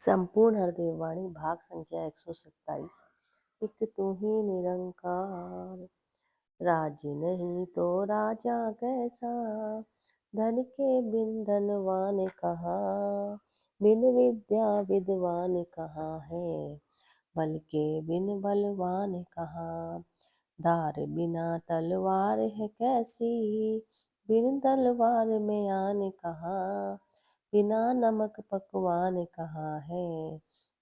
संपूर्ण हृदय वाणी भाग संख्या 127। एक तू ही निरंकार, राज्य नहीं तो राजा कैसा, धन के बिन धनवान कहाँ, बिन विद्या विद्वान कहाँ है, बल के बिन बलवान कहाँ, धार बिना तलवार है कैसी, बिन तलवार में आन कहाँ, बिना नमक पकवान कहाँ है,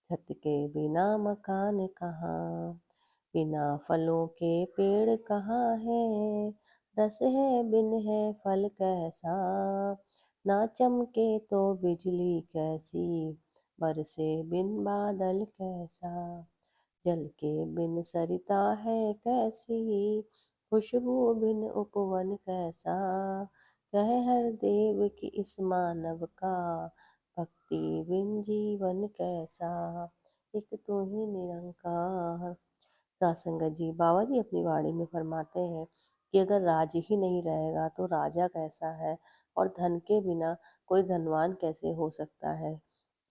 छत के बिना मकान कहाँ, बिना फलों के पेड़ कहाँ है, रस है बिन है फल कैसा, ना चमके तो बिजली कैसी, बरसे बिन बादल कैसा, जल के बिन सरिता है कैसी, खुशबू बिन उपवन कैसा, कह हर देव की इस मानव का, भक्ति बिन जीवन कैसा, एक तू ही निरंकार। सत्संगत जी, बाबा जी अपनी वाणी में फरमाते हैं कि अगर राज ही नहीं रहेगा तो राजा कैसा है, और धन के बिना कोई धनवान कैसे हो सकता है।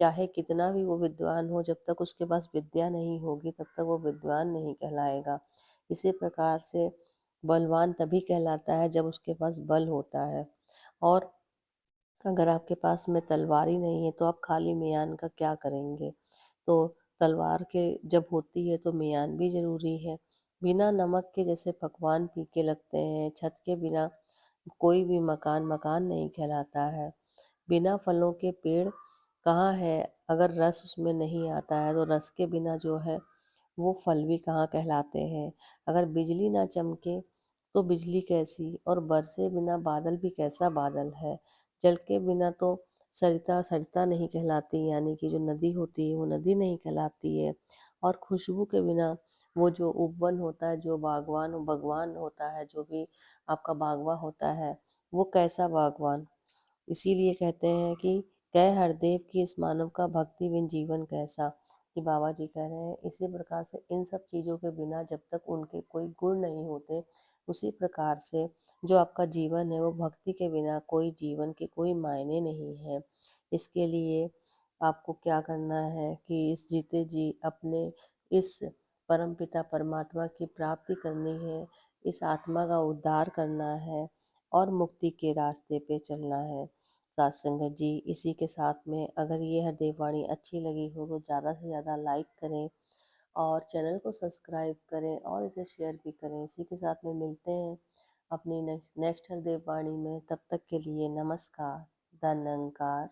चाहे कितना भी वो विद्वान हो, जब तक उसके पास विद्या नहीं होगी तब तक वो विद्वान नहीं कहलाएगा। इसी प्रकार से बलवान तभी कहलाता है जब उसके पास बल होता है। और अगर आपके पास में तलवार ही नहीं है तो आप खाली मियान का क्या करेंगे। तो तलवार के जब होती है तो मियान भी ज़रूरी है। बिना नमक के जैसे पकवान फीके लगते हैं, छत के बिना कोई भी मकान मकान नहीं कहलाता है। बिना फलों के पेड़ कहाँ है, अगर रस उसमें नहीं आता है तो रस के बिना जो है वो फल भी कहाँ कहलाते हैं। अगर बिजली ना चमके तो बिजली कैसी, और बरसे बिना बादल भी कैसा बादल है। जल के बिना तो सरिता सरिता नहीं कहलाती, यानी कि जो नदी होती है वो नदी नहीं कहलाती है। और खुशबू के बिना वो जो उपवन होता है, जो बागवान भगवान होता है, जो भी आपका बागवा होता है, वो कैसा बागवान। इसीलिए कहते हैं कि कह हरदेव की इस मानव का भक्ति बिन जीवन कैसा, कि बाबा जी कह रहे हैं इसी प्रकार से इन सब चीज़ों के बिना जब तक उनके कोई गुण नहीं होते, उसी प्रकार से जो आपका जीवन है वो भक्ति के बिना कोई जीवन के कोई मायने नहीं है। इसके लिए आपको क्या करना है कि इस जीते जी अपने इस परमपिता परमात्मा की प्राप्ति करनी है, इस आत्मा का उद्धार करना है और मुक्ति के रास्ते पे चलना है। साथ संगत जी, इसी के साथ में अगर ये हरदेव वाणी अच्छी लगी हो तो ज़्यादा से ज़्यादा लाइक करें और चैनल को सब्सक्राइब करें और इसे शेयर भी करें। इसी के साथ में मिलते हैं अपनी नेक्स्ट हरदेव वाणी में। तब तक के लिए नमस्कार, धन्यंकार।